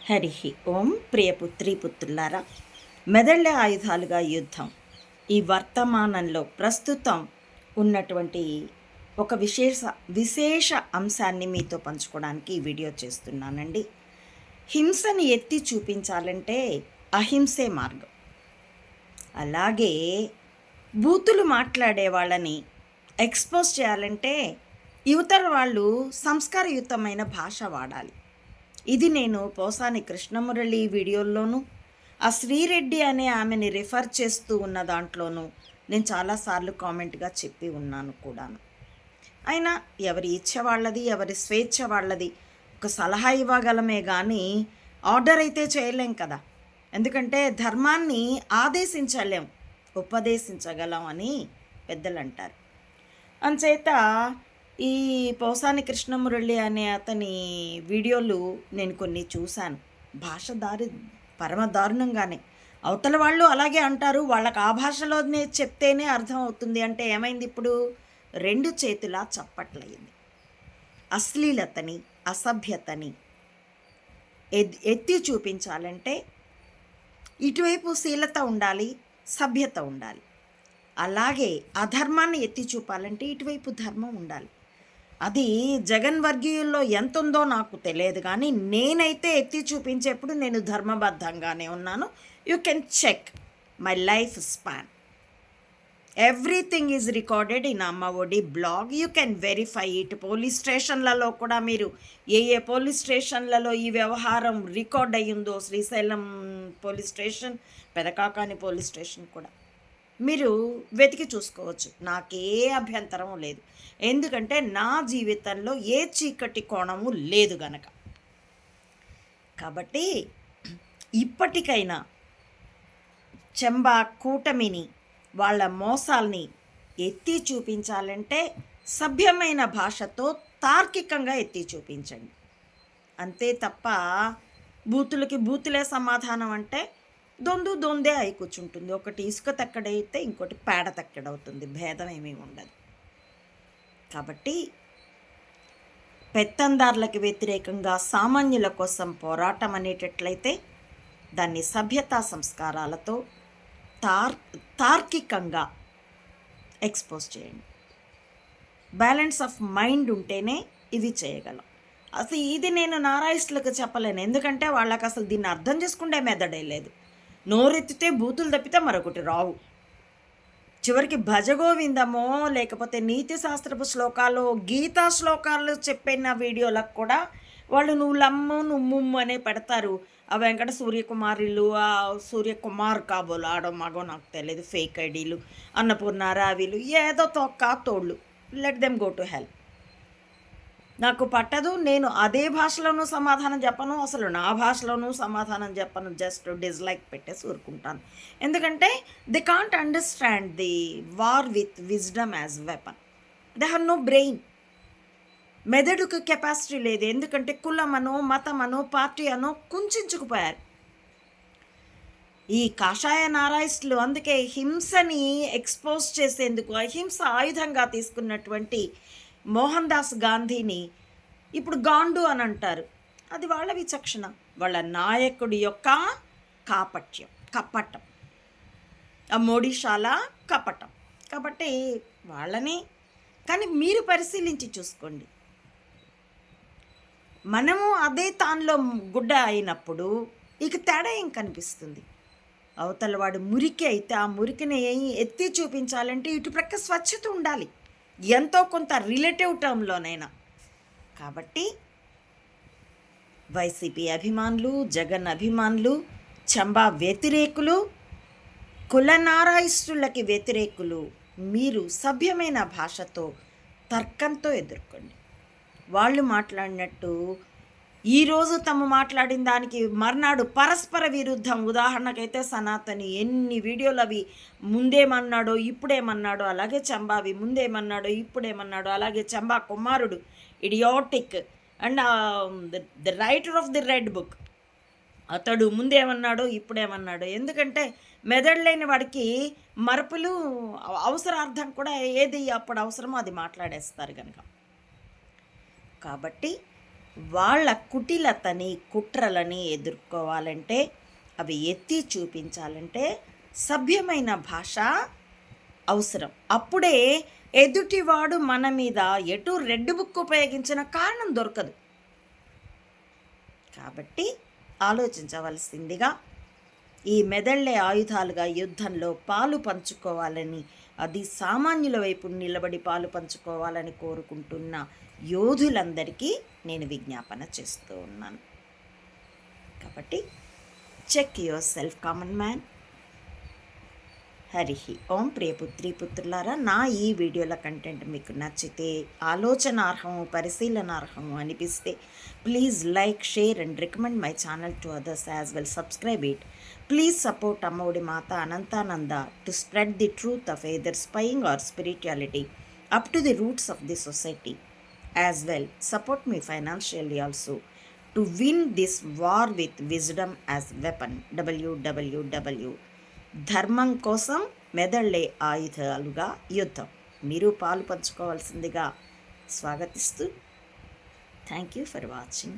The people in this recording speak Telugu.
హరి ఓం ప్రియపుత్రి పుత్రులారా, మెదళ్ళే ఆయుధాలుగా యుద్ధం ఈ వర్తమానంలో ప్రస్తుతం ఉన్నటువంటి ఒక విశేష అంశాన్ని మీతో పంచుకోవడానికి ఈ వీడియో చేస్తున్నానండి. హింసని ఎత్తి చూపించాలంటే అహింసే మార్గం. అలాగే బూతులు మాట్లాడే వాళ్ళని ఎక్స్పోజ్ చేయాలంటే యువతర వాళ్ళు సంస్కారయుతమైన భాష వాడాలి. ఇది నేను పోసాని కృష్ణమురళి వీడియోల్లోనూ, ఆ శ్రీరెడ్డి అనే ఆమెని రిఫర్ చేస్తూ ఉన్న దాంట్లోనూ నేను చాలాసార్లు కామెంట్గా చెప్పి ఉన్నాను కూడాను. అయినా ఎవరి ఇచ్చ వాళ్ళది, ఎవరి స్వేచ్ఛ వాళ్ళది. ఒక సలహా ఇవ్వగలమే కానీ ఆర్డర్ అయితే చేయలేం కదా. ఎందుకంటే ధర్మాన్ని ఆదేశించలేం, ఉపదేశించగలం అని పెద్దలు అంటారు. అంచేత ఈ పోసాని కృష్ణమురళి అనే అతని వీడియోలు నేను కొన్ని చూశాను. భాష పరమ దారుణంగానే. అవతల వాళ్ళు అలాగే అంటారు, వాళ్ళకి ఆ భాషలోనే చెప్తేనే అర్థం అవుతుంది. అంటే ఏమైంది ఇప్పుడు? రెండు చేతులా చప్పట్లయింది. అశ్లీలతని, అసభ్యతని ఎత్తి చూపించాలంటే ఇటువైపు శీలత ఉండాలి, సభ్యత ఉండాలి. అలాగే అధర్మాన్ని ఎత్తి చూపాలంటే ఇటువైపు ధర్మం ఉండాలి. అది జగన్ వర్గీయుల్లో ఎంత ఉందో నాకు తెలియదు, కానీ నేనైతే ఎత్తి చూపించేప్పుడు నేను ధర్మబద్ధంగానే ఉన్నాను. You can check my life span. Everything is recorded in Amma Odi blog. You can verify it. Police స్టేషన్లలో కూడా మీరు ఏ పోలీస్ స్టేషన్లలో ఈ వ్యవహారం రికార్డ్ అయ్యిందో, Srisailam police station, Pedakakani police station కూడా మీరు వెతికి చూసుకోవచ్చు. నాకే అభ్యంతరం లేదు, ఎందుకంటే నా జీవితంలో ఏ చీకటి కోణము లేదు గనక. కాబట్టి ఇప్పటికైనా చెంబా కూటమిని, వాళ్ళ మోసాల్ని ఎత్తి చూపించాలంటే సభ్యమైన భాషతో తార్కికంగా ఎత్తి చూపించండి. అంతే తప్ప బూతులకి బూతులే సమాధానం అంటే దొందే అయి కూర్చుంటుంది. ఒకటి ఇసుక తక్కడైతే ఇంకోటి పేడ తక్కడవుతుంది, భేదం ఏమీ ఉండదు. కాబట్టి పెత్తందారులకు వ్యతిరేకంగా సామాన్యుల కోసం పోరాటం అనేటట్లయితే దాన్ని సభ్యతా సంస్కారాలతో తార్కికంగా ఎక్స్పోజ్ చేయండి. బ్యాలెన్స్ ఆఫ్ మైండ్ ఉంటేనే ఇవి చేయగలం. అసలు ఇది నేను నారాయిస్టులకు చెప్పలేను, ఎందుకంటే వాళ్ళకి అసలు దీన్ని అర్థం చేసుకుంటే మెదడే లేదు. నోరెత్తితే బూతులు తప్పితే మరొకటి రావు. చివరికి భజగోవిందమో లేకపోతే నీతి శాస్త్రపు శ్లోకాలు, గీతా శ్లోకాలు చెప్పిన వీడియోలకు కూడా వాళ్ళు నువ్వు లమ్ము నువ్వు ముమ్ము అనే పెడతారు. ఆ వెంకట సూర్యకుమారులు, ఆ సూర్యకుమార్ కాబోలు, ఆడో మగో నాకు తెలియదు, ఫేక్ ఐడీలు, అన్నపూర్ణ రావిలు, ఏదో తొక్క తోళ్ళు. Let them go to help. నాకు పట్టదు. నేను అదే భాషలోనూ సమాధానం చెప్పను, అసలు నా భాషలోనూ సమాధానం చెప్పను. జస్ట్ డిస్లైక్ పెట్టేసి ఊరుకుంటాను. ఎందుకంటే they can't understand the war with wisdom as weapon. They have no brain. మెదడుకు కెపాసిటీ లేదు. ఎందుకంటే కులమనో, మతమనో, పార్టీ అనో కుంచుకుపోయారు ఈ కాషాయ నారాయిస్టులు. అందుకే హింసని ఎక్స్పోజ్ చేసేందుకు అహింస ఆయుధంగా తీసుకున్నటువంటి మోహన్ దాస్ గాంధీని ఇప్పుడు గాండు అని అంటారు. అది వాళ్ళ విచక్షణ, వాళ్ళ నాయకుడి యొక్క కపటం, ఆ మోడీషాల కపటం. కాబట్టి వాళ్ళని కానీ మీరు పరిశీలించి చూసుకోండి. మనము అదే తాన్లో గుడ్డ అయినప్పుడు ఇక తేడా ఏం కనిపిస్తుంది? అవతల వాడు మురికి అయితే ఆ మురికిని ఎత్తి చూపించాలంటే ఇటు ప్రక్క స్వచ్ఛత ఉండాలి, ఎంతో కొంత రిలేటివ్ టర్మ్లోనైనా. కాబట్టి వైసీపీ అభిమానులు, జగన్ అభిమానులు, చంబా వ్యతిరేకులు, కులనారాయిష్టులకి వ్యతిరేకులు, మీరు సభ్యమైన భాషతో తర్కంతో ఎదుర్కోండి. వాళ్ళు మాట్లాడినట్టు ఈరోజు తమ మాట్లాడిన దానికి మర్నాడు పరస్పర విరుద్ధం. ఉదాహరణకైతే సనాతని ఎన్ని వీడియోలు అవి ముందేమన్నాడో ఇప్పుడేమన్నాడో, అలాగే చంబావి ముందేమన్నాడో ఇప్పుడేమన్నాడో, అలాగే చంబా కుమారుడు idiotic and the writer of the red book, అతడు ముందేమన్నాడో ఇప్పుడేమన్నాడో. ఎందుకంటే మెదడు లేని వాడికి మరపులు అవసరార్థం కూడా ఏది అప్పుడు అవసరమో అది మాట్లాడేస్తారు కనుక. కాబట్టి వాళ్ళ కుటిలతని కుట్రలని ఎదుర్కోవాలంటే, అవి ఎత్తి చూపించాలంటే సభ్యమైన భాష అవసరం. అప్పుడే ఎదుటివాడు మన మీద ఎటు రెడ్ బుక్ ఉపయోగించిన కారణం దొరకదు. కాబట్టి ఆలోచించవలసిందిగా, ఈ మెదళ్లే ఆయుధాలుగా యుద్ధంలో పాలు పంచుకోవాలని, అది సామాన్యుల వైపు నిలబడి పాలు పంచుకోవాలని కోరుకుంటున్న యోధులందరికీ నేను విజ్ఞాపన చేస్తూ ఉన్నాను. కాబట్టి check yourself common man. Hari Om. ప్రియపుత్రి పుత్రులారా, నా ఈ వీడియోల కంటెంట్ మీకు నచ్చితే, ఆలోచనార్హము, పరిశీలనార్హము అనిపిస్తే please like, share and recommend my channel to others as well. Subscribe it. Please support Ammaodi Mata Anantananda to spread the truth of either spying or spirituality up to the roots of the society. As well support me financially also to win this war with wisdom as weapon. www. ధర్మం కోసం మెదళ్లే ఆయుధాలుగా యుద్ధం. మీరు పాలు పంచుకోవాల్సిందిగా స్వాగతిస్తూ థ్యాంక్ యూ ఫర్ వాచింగ్.